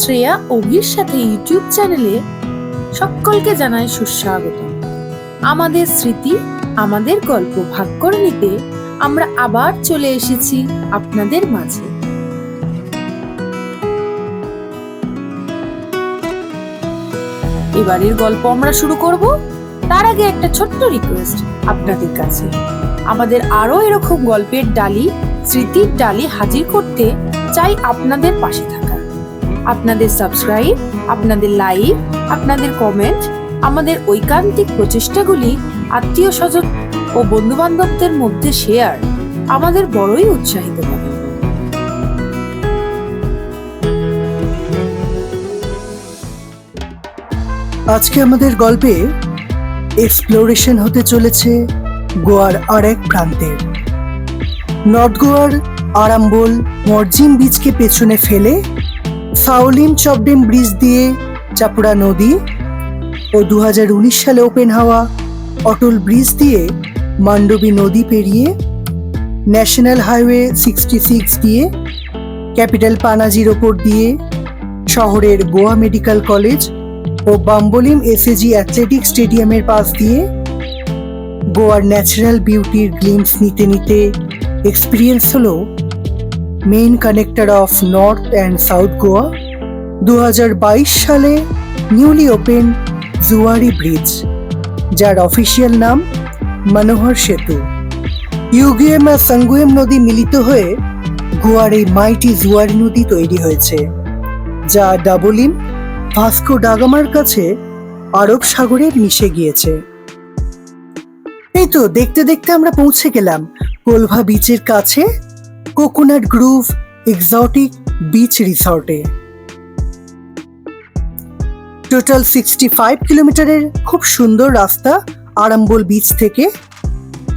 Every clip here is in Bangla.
শ্রেয়া অভির সাথে ইউটিউব চ্যানেলে সকলকে জানাই সুস্বাগত। আমাদের স্মৃতি, আমাদের গল্প ভাগ করে নিতে আমরা আবার চলে এসেছি আপনাদের মাঝে। এবারের গল্প আমরা শুরু করব। তার আগে একটা ছোট্ট রিকোয়েস্ট আপনাদের কাছে, আমাদের আরো এরকম গল্পের ডালি, স্মৃতির ডালি হাজির করতে চাই আপনাদের পাশে থাকা। আপনাদের সাবস্ক্রাইব, আপনাদের লাইক, আপনাদের কমেন্ট, আমাদের ঐকান্তিক প্রচেষ্টাগুলি আত্মীয় স্বজন ও বন্ধু বান্ধবদের মধ্যে শেয়ার আমাদের বড়ই উৎসাহিত করে। আজকে আমাদের গল্পে এক্সপ্লোরেশন হতে চলেছে গোয়ার আরেক প্রান্তের। নর্থ গোয়ার আরাম্বল মর্জিন বিচকে পেছনে ফেলে সাওলিম চপডেম ব্রিজ দিয়ে চাপুড়া নদী ও 2019 সালে ওপেন হওয়া অটল ব্রিজ দিয়ে মান্ডবী নদী পেরিয়ে ন্যাশনাল হাইওয়ে 66 দিয়ে ক্যাপিটাল পানাজির ওপর দিয়ে শহরের গোয়া মেডিকেল কলেজ ও বাম্বলিম এসএজি অ্যাথলেটিক স্টেডিয়ামের পাশ দিয়ে গোয়ার ন্যাচারাল বিউটির গ্লিমস নিতে নিতে এক্সপিরিয়েন্স হলো main connector of north and south Goa 2022 সালে নিউলি ওপেন জুয়ারি ব্রিজ, যার অফিসিয়াল নাম মনোহর সেতু। ইউগুয়েম আর সাঙ্গুয়েম নদী মিলিত হয়ে গোয়ার এই মাইটি জুয়ারি নদী তৈরি হয়েছে, যা ডাবলিম ভাস্কো ডাগামার কাছে আরব সাগরে মিশে গিয়েছে। এই তো দেখতে দেখতে আমরা পৌঁছে গেলাম কোলভা বিচের কাছে কোকোনাট গ্রুভ এক্সোটিক বিচ রিসর্টে। টোটাল 65 কিলোমিটারের খুব সুন্দর রাস্তা আরাম্বল বিচ থেকে।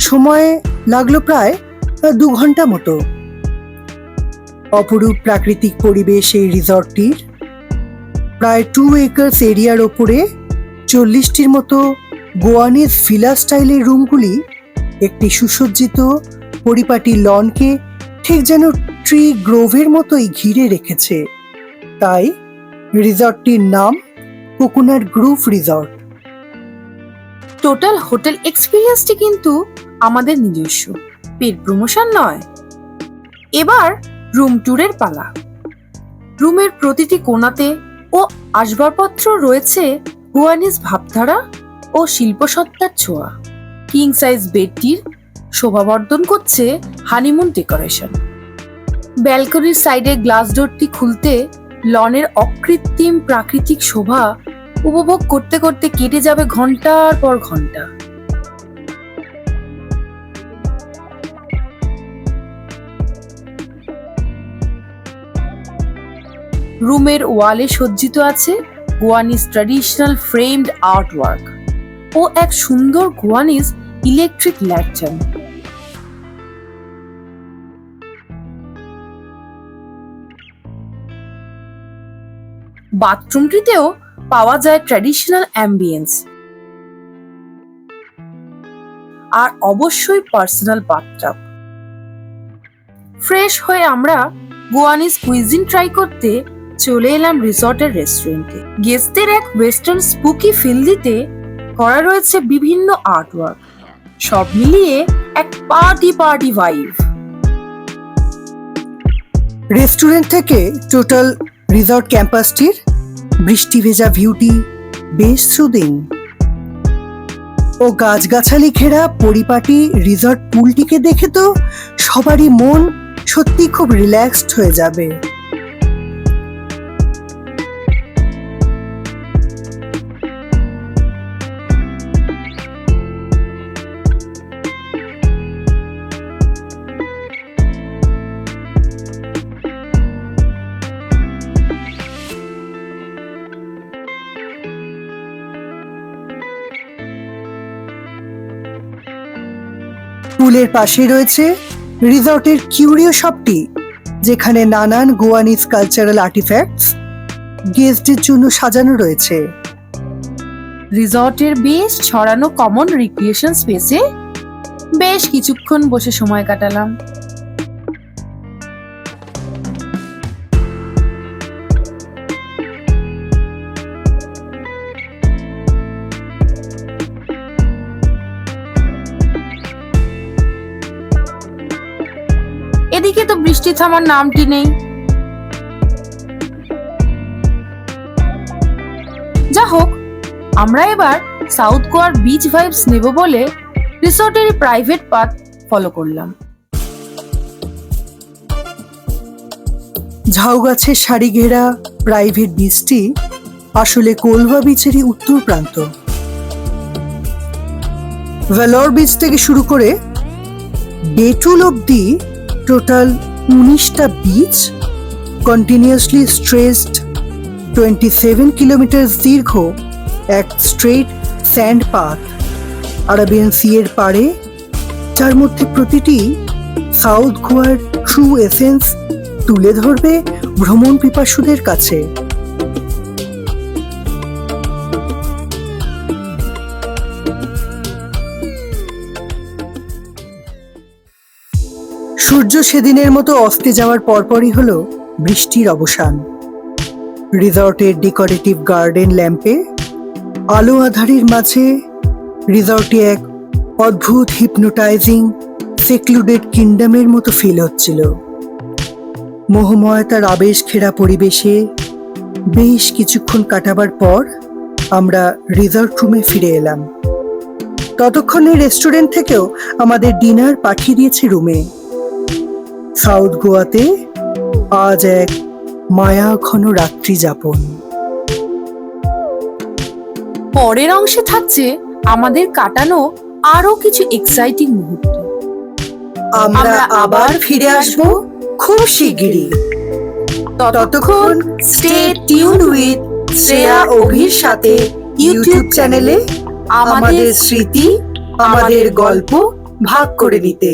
সময় লাগলো প্রায় 2 ঘন্টা মতো। অপরূপ প্রাকৃতিক পরিবেশ এই রিসর্টটির। প্রায় 2 একর্স এরিয়ার ওপরে 40টির মতো গোয়ানিজ ভিলা স্টাইলের রুমগুলি একটি সুসজ্জিত পরিপাটি লনকে ঠিক যেন ট্রি গ্রোভের মতোই ঘিরে রেখেছে। তাই রিসর্টটির নাম coconut grove resort. Total hotel এক্সপিরিয়েন্সটি কিন্তু আমাদের নিজস্ব, পেড প্রমোশন নয়। এবার রুম ট্যুরের পালা। রুমের প্রতিটি কোণাতে ও আসবাবপত্র রয়েছে গোয়ানিজ ভাবধারা ও শিল্পসত্তার ছোঁয়া। কিং সাইজ বেডটির শোভাবর্ধন করছে হানিমুন ডেকোরেশন। ব্যালকনির সাইডে গ্লাস ডোরটি খুলতে লনের অকৃত্রিম প্রাকৃতিক শোভা উপভোগ করতে করতে কেটে যাবে ঘন্টার পর ঘন্টা। রুমের ওয়ালে সজ্জিত আছে গোয়ানিজ ট্র্যাডিশনাল ফ্রেমড আর্টওয়ার্ক ও এক সুন্দর গোয়ানিজ ইলেকট্রিক ল্যান্টার্ন। বাথরুমটিতেও পাওয়া যায় ট্র্যাডিশনাল অ্যাম্বিয়েন্স, আর অবশ্যই পার্সোনাল বাথটাব। ফ্রেশ হয়ে আমরা গোয়ানিজ কুইজিন ট্রাই করতে চলে এলাম রিসর্টের রেস্টুরেন্টে। গেস্টদের এক ওয়েস্টার্ন স্পুকি ফিল দিতে করা রয়েছে বিভিন্ন আর্টওয়ার্ক। সব মিলিয়ে এক পার্টি ভাইব। রেস্টুরেন্ট থেকে টোটাল রিসর্ট ক্যাম্পাসটির বৃষ্টি ভেজা ভিউটি বেশ সুদিং ও গাছগাছালি ঘেরা পরিপাটি রিসর্ট পুলটিকে দেখে তো সবারই মন সত্যি খুব রিল্যাক্সড হয়ে যাবে। পুলের পাশে রয়েছে রিসর্টের কিউরিও শপটি, যেখানে নানান গোয়ানিজ কালচারাল আর্টিফ্যাক্টস গেস্টদের জন্য সাজানো রয়েছে। রিসর্টের বেশ ছড়ানো কমন রিক্রিয়েশন স্পেসে বেশ কিছুক্ষণ বসে সময় কাটালাম। এদিকে তো বৃষ্টি থামার নামটি নেই। যা হোক, আমরা এবার সাউথ গোয়ার বিচ ভাইবস নেব বলে রিসোর্টের প্রাইভেট পাথ ফলো করলাম। ঝাউ গাছের সারি ঘেরা প্রাইভেট বিচটি আসলে কোলভা বিচেরই উত্তর প্রান্ত। ভেলোর বিচ থেকে শুরু করে ডেটুল অব্দি টোটাল 19টা বিচ, কন্টিনিউয়াসলি স্ট্রেচড 27 কিলোমিটার দীর্ঘ এক straight sand path Arabian sea এর পাড়ে, যার মধ্যে প্রতিটি সাউথ গোয়ার ট্রু এসেন্স তুলে ধরবে ভ্রমণ পিপাসুদের কাছে। সূর্য সেদিনের মতো অস্তে যাওয়ার পরপরই হলো বৃষ্টির অবসান। রিসর্টের ডেকোরেটিভ গার্ডেন ল্যাম্পে আলো আঁধারির মাঝে রিসর্টে এক অদ্ভুত হিপনোটাইজিং সেক্লুডেড কিংডমের মতো ফিল হচ্ছিল। মোহময়তার আবেশ ঘেরা পরিবেশে বেশ কিছুক্ষণ কাটাবার পর আমরা রিসর্ট রুমে ফিরে এলাম। ততক্ষণে রেস্টুরেন্ট থেকেও আমাদের ডিনার পাঠিয়ে দিয়েছে রুমে। সাউথ গোয়াতে আজ এক মায়াঘন রাত্রি যাপন। পরের অংশে থাকছে আমাদের কাটানো আরো কিছু এক্সাইটিং মুহূর্ত। আমরা আবার ফিরে আসব খুব শিগগিরই। ততক্ষণ স্টে টিউন উইথ শ্রেয়া অভির সাথে ইউটিউব চ্যানেলে আমাদের স্মৃতি, আমাদের গল্প ভাগ করে নিতে।